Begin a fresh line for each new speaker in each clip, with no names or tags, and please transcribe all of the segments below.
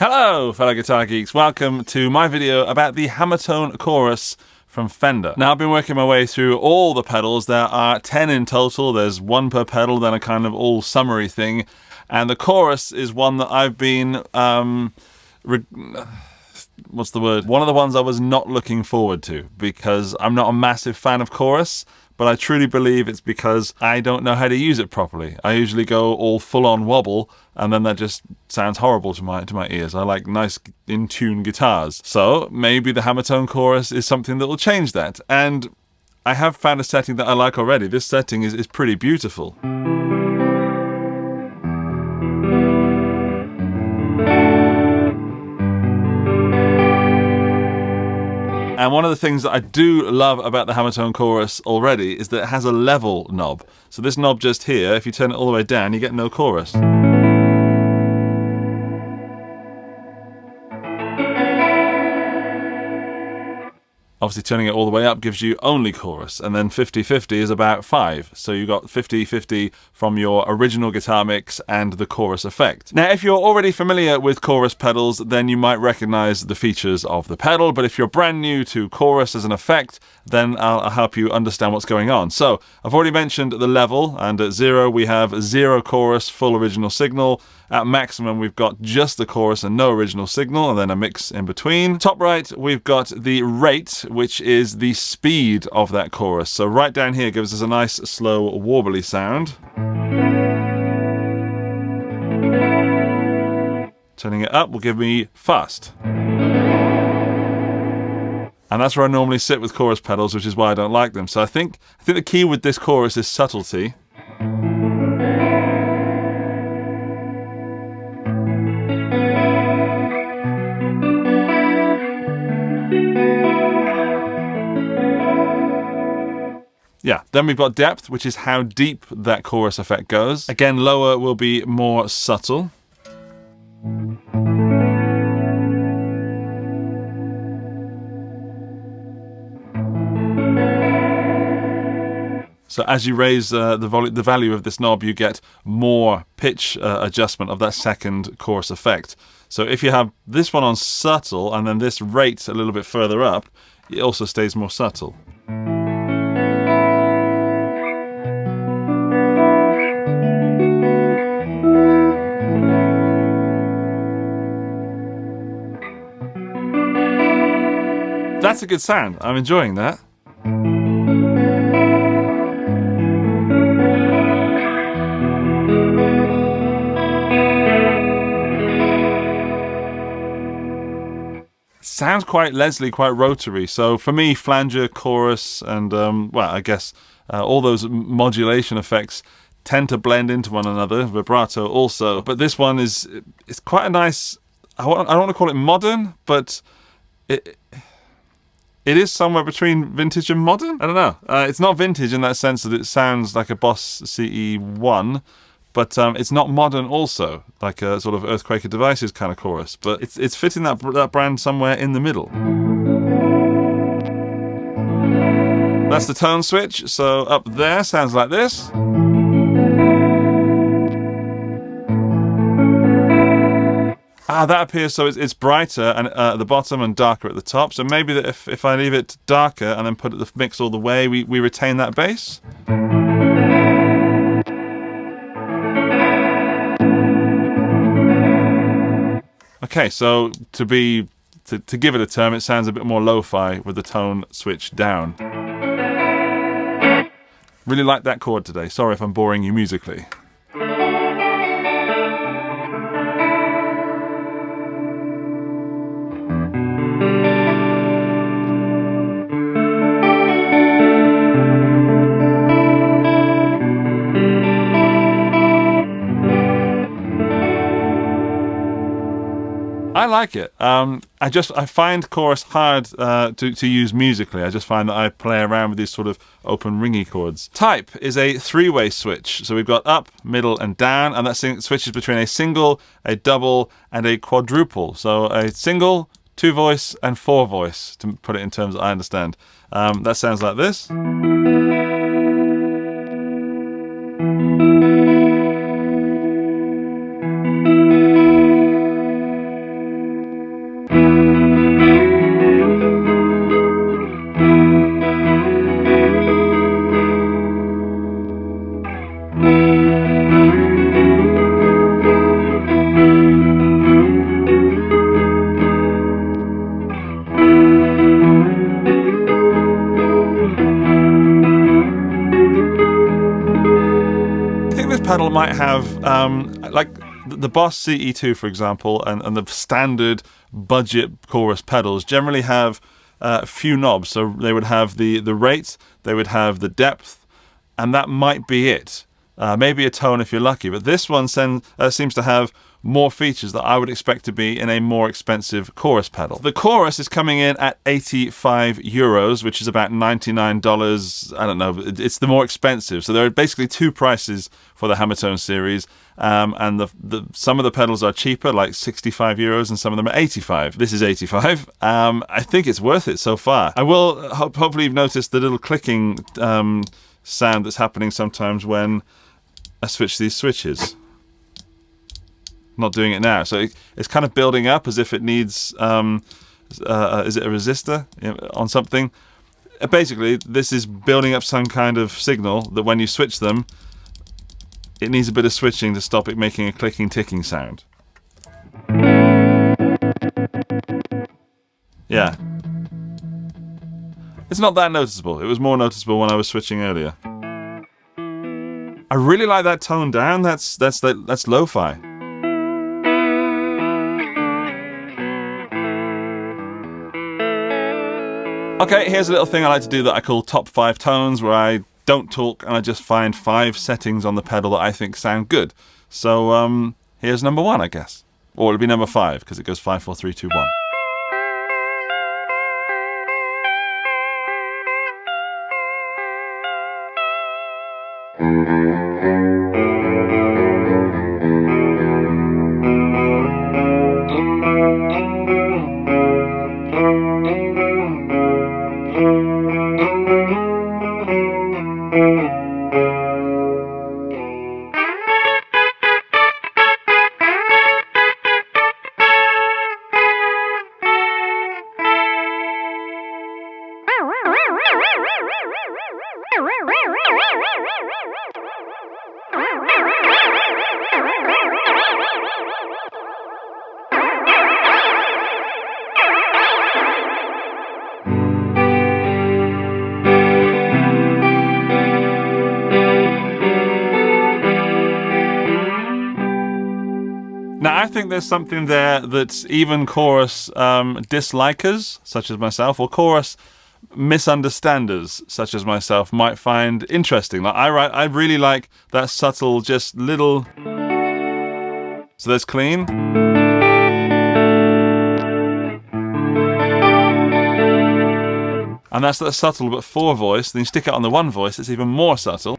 Hello fellow guitar geeks, welcome to my video about the Hammertone Chorus from Fender. Now I've been working my way through all the pedals. There are 10 in total, there's one per pedal, then a kind of all summary thing, and the Chorus is one that I've been, what's the word? One of the ones I was not looking forward to, because I'm not a massive fan of Chorus, but I truly believe it's because I don't know how to use it properly. I usually go all full-on wobble, and then that just sounds horrible to my ears. I like nice in-tune guitars. So maybe the Hammertone Chorus is something that will change that. And I have found a setting that I like already. This setting is pretty beautiful. And one of the things that I do love about the Hammertone Chorus already is that it has a level knob. So this knob just here, if you turn it all the way down, you get no chorus. Obviously turning it all the way up gives you only chorus, and then 50-50 is about 5. So you got 50-50 from your original guitar mix and the chorus effect. Now if you're already familiar with chorus pedals, then you might recognize the features of the pedal, but if you're brand new to chorus as an effect, then I'll help you understand what's going on. So I've already mentioned the level, and at 0 we have 0 chorus, full original signal. At maximum we've got just the chorus and no original signal, and then a mix in between. Top right we've got the rate, which is the speed of that chorus. So right down here gives us a nice slow warbly sound. Turning it up will give me fast. And that's where I normally sit with chorus pedals, which is why I don't like them. So I think the key with this chorus is subtlety. Yeah, then we've got depth, which is how deep that chorus effect goes. Again, lower will be more subtle. So as you raise the value of this knob, you get more pitch adjustment of that second chorus effect. So if you have this one on subtle and then this rate a little bit further up, it also stays more subtle. That's a good sound. I'm enjoying that. Sounds quite Leslie, quite rotary. So for me, flanger, chorus, and well, I guess all those modulation effects tend to blend into one another. Vibrato also, but this one it's quite a nice. I don't want to call it modern, but it is somewhere between vintage and modern. I don't know. It's not vintage in that sense that it sounds like a Boss CE1, but it's not modern also, like a sort of 𝗚𝗘𝗞𝗚 kind of chorus. But it's fitting that brand somewhere in the middle. That's the tone switch. So up there sounds like this. That appears, so it's brighter and at the bottom and darker at the top. So maybe that if I leave it darker and then put the mix all the way, we retain that bass. Okay, so to give it a term, it sounds a bit more lo-fi with the tone switch down. Really like that chord today. Sorry if I'm boring you musically. I like it. I find chorus hard to use musically. I just find that I play around with these sort of open ringy chords. Type is a three-way switch. So we've got up, middle, and down, and that switches between a single, a double, and a quadruple. So a single, 2-voice, and 4-voice, to put it in terms that I understand. That sounds like this. might have, like the Boss CE2, for example, and the standard budget chorus pedals generally have a few knobs. So they would have the rate, they would have the depth, and that might be it. Maybe a tone if you're lucky, but this one seems to have more features that I would expect to be in a more expensive chorus pedal. The chorus is coming in at €85, which is about $99. I don't know, it's the more expensive. So there are basically two prices for the Hammertone series, and some of the pedals are cheaper, like €65, and some of them are 85. This is 85. I think it's worth it so far. I will hopefully you've noticed the little clicking sound that's happening sometimes when I switch these switches. Not doing it now, so it's kind of building up as if it needs is it a resistor on something? Basically this is building up some kind of signal that when you switch them it needs a bit of switching to stop it making a clicking ticking sound. Yeah, it's not that noticeable. It was more noticeable when I was switching earlier. I really like that tone down. That's lo-fi. Okay, here's a little thing I like to do that I call top 5 tones, where I don't talk and I just find 5 settings on the pedal that I think sound good. So here's number 1, I guess. Or it'll be number 5, because it goes 5, 4, 3, 2, 1. Now, I think there's something there that even chorus dislikers, such as myself, or chorus misunderstanders, such as myself, might find interesting. Like I really like that subtle, just little. So there's clean. And that's that subtle but 4 voice. Then you stick it on the 1 voice, it's even more subtle.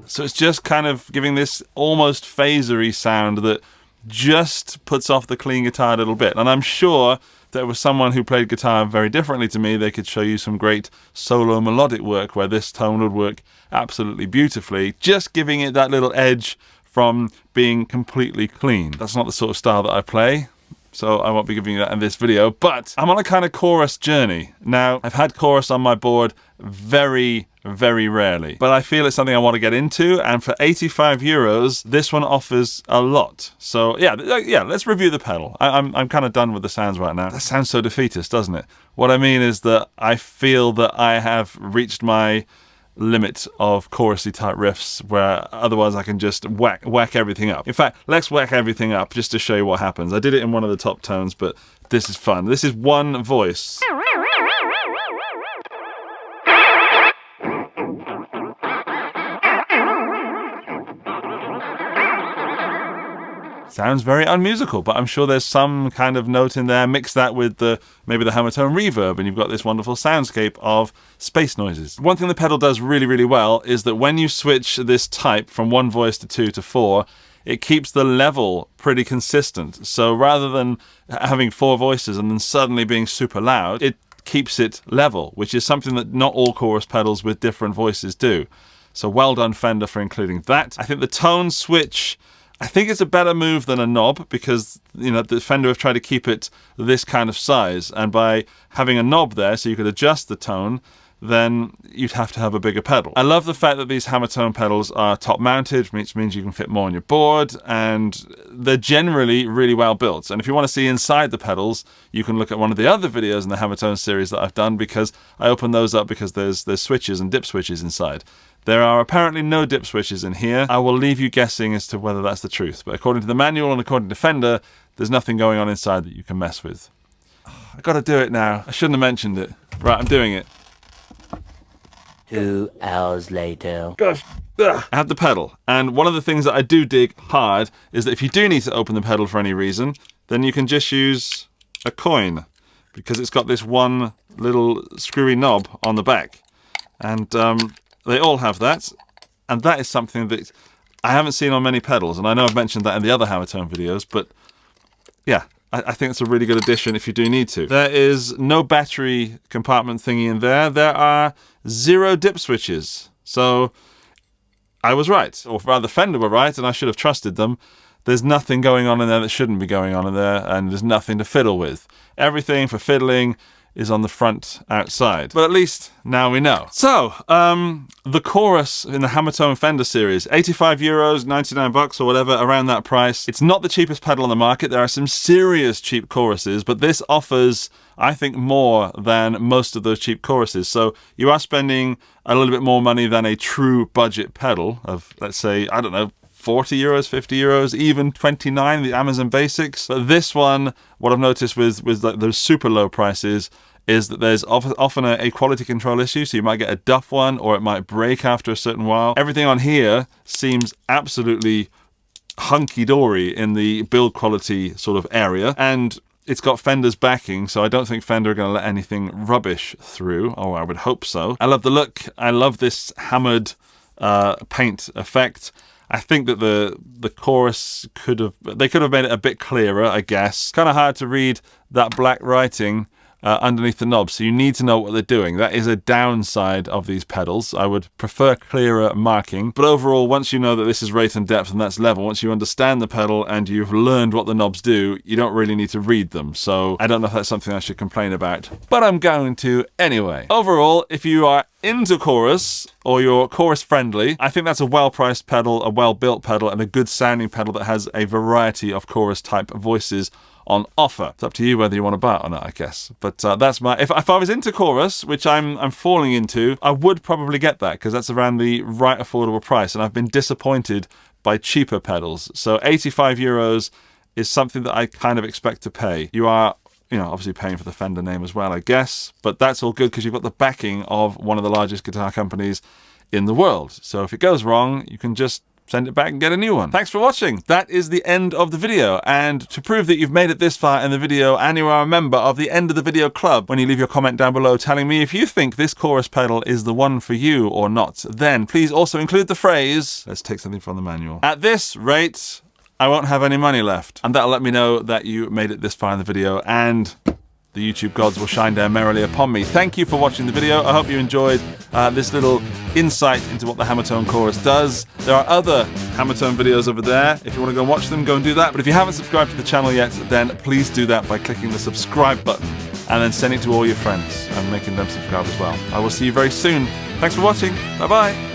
So it's just kind of giving this almost phasery sound that just puts off the clean guitar a little bit. And I'm sure there was someone who played guitar very differently to me. They could show you some great solo melodic work where this tone would work absolutely beautifully, just giving it that little edge from being completely clean. That's not the sort of style that I play, so I won't be giving you that in this video, but I'm on a kind of chorus journey. Now, I've had chorus on my board very, very rarely, but I feel it's something I want to get into, and for €85, this one offers a lot. So yeah, let's review the pedal. I'm kind of done with the sounds right now. That sounds so defeatist, doesn't it? What I mean is that I feel that I have reached my limit of chorusy type riffs, where otherwise I can just whack everything up. In fact, let's whack everything up just to show you what happens. I did it in one of the top tones, but this is fun. This is 1 voice. Sounds very unmusical, but I'm sure there's some kind of note in there. Mix that with maybe the Hammertone reverb, and you've got this wonderful soundscape of space noises. One thing the pedal does really, really well is that when you switch this type from 1 voice to 2 to 4, it keeps the level pretty consistent. So rather than having 4 voices and then suddenly being super loud, it keeps it level, which is something that not all chorus pedals with different voices do. So well done, Fender, for including that. I think the tone switch, I think it's a better move than a knob, because the Fender have tried to keep it this kind of size, and by having a knob there so you could adjust the tone, then you'd have to have a bigger pedal. I love the fact that these Hammertone pedals are top mounted, which means you can fit more on your board, and they're generally really well built. And if you want to see inside the pedals, you can look at one of the other videos in the Hammertone series that I've done, because I open those up because there's switches and dip switches inside. There are apparently no dip switches in here. I will leave you guessing as to whether that's the truth, but according to the manual and according to Fender, there's nothing going on inside that you can mess with. I gotta do it now. I shouldn't have mentioned it. Right, I'm doing it.
2 hours later.
Gosh. Ugh. I have the pedal, and one of the things that I do dig hard is that if you do need to open the pedal for any reason, then you can just use a coin, because it's got this one little screwy knob on the back. And they all have that, and that is something that I haven't seen on many pedals, and I know I've mentioned that in the other Hammertone videos, but yeah, I think it's a really good addition if you do need to. There is no battery compartment thingy in there. There are 0 dip switches. So I was right, or rather Fender were right, and I should have trusted them. There's nothing going on in there that shouldn't be going on in there, and there's nothing to fiddle with. Everything for fiddling is on the front outside. But at least now we know. So, the chorus in the Hammertone Fender series, 85 euros, 99 bucks or whatever, around that price. It's not the cheapest pedal on the market. There are some serious cheap choruses, but this offers, I think, more than most of those cheap choruses. So you are spending a little bit more money than a true budget pedal of, let's say, I don't know, 40 euros, 50 euros, even 29, the Amazon Basics. But this one, what I've noticed with like those super low prices is that there's often a quality control issue. So you might get a duff one, or it might break after a certain while. Everything on here seems absolutely hunky-dory in the build quality sort of area. And it's got Fender's backing, so I don't think Fender are going to let anything rubbish through, or I would hope so. I love the look. I love this hammered paint effect. I think that the chorus could have made it a bit clearer, I guess. Kind of hard to read that black writing underneath the knob, so you need to know what they're doing. That is a downside of these pedals. I would prefer clearer marking, but overall, once you know that this is rate and depth and that's level, once you understand the pedal and you've learned what the knobs do, you don't really need to read them. So I don't know if that's something I should complain about, but I'm going to anyway. Overall, if you are into chorus, or you're chorus friendly, I think that's a well-priced pedal, a well-built pedal, and a good sounding pedal that has a variety of chorus type voices on offer. It's up to you whether you want to buy it or not, I guess. But that's my... If I was into chorus, which I'm falling into, I would probably get that, because that's around the right affordable price, and I've been disappointed by cheaper pedals. So 85 euros is something that I kind of expect to pay. You are, you know, obviously paying for the Fender name as well, I guess, but that's all good because you've got the backing of one of the largest guitar companies in the world. So if it goes wrong, you can just send it back and get a new one. Thanks for watching. That is the end of the video. And to prove that you've made it this far in the video and you are a member of the End of the Video Club, when you leave your comment down below telling me if you think this chorus pedal is the one for you or not, then please also include the phrase, let's take something from the manual, at this rate, I won't have any money left. And that'll let me know that you made it this far in the video, and the YouTube gods will shine down merrily upon me. Thank you for watching the video. I hope you enjoyed this little insight into what the Hammertone Chorus does. There are other Hammertone videos over there. If you want to go and watch them, go and do that. But if you haven't subscribed to the channel yet, then please do that by clicking the subscribe button and then sending it to all your friends and making them subscribe as well. I will see you very soon. Thanks for watching. Bye-bye.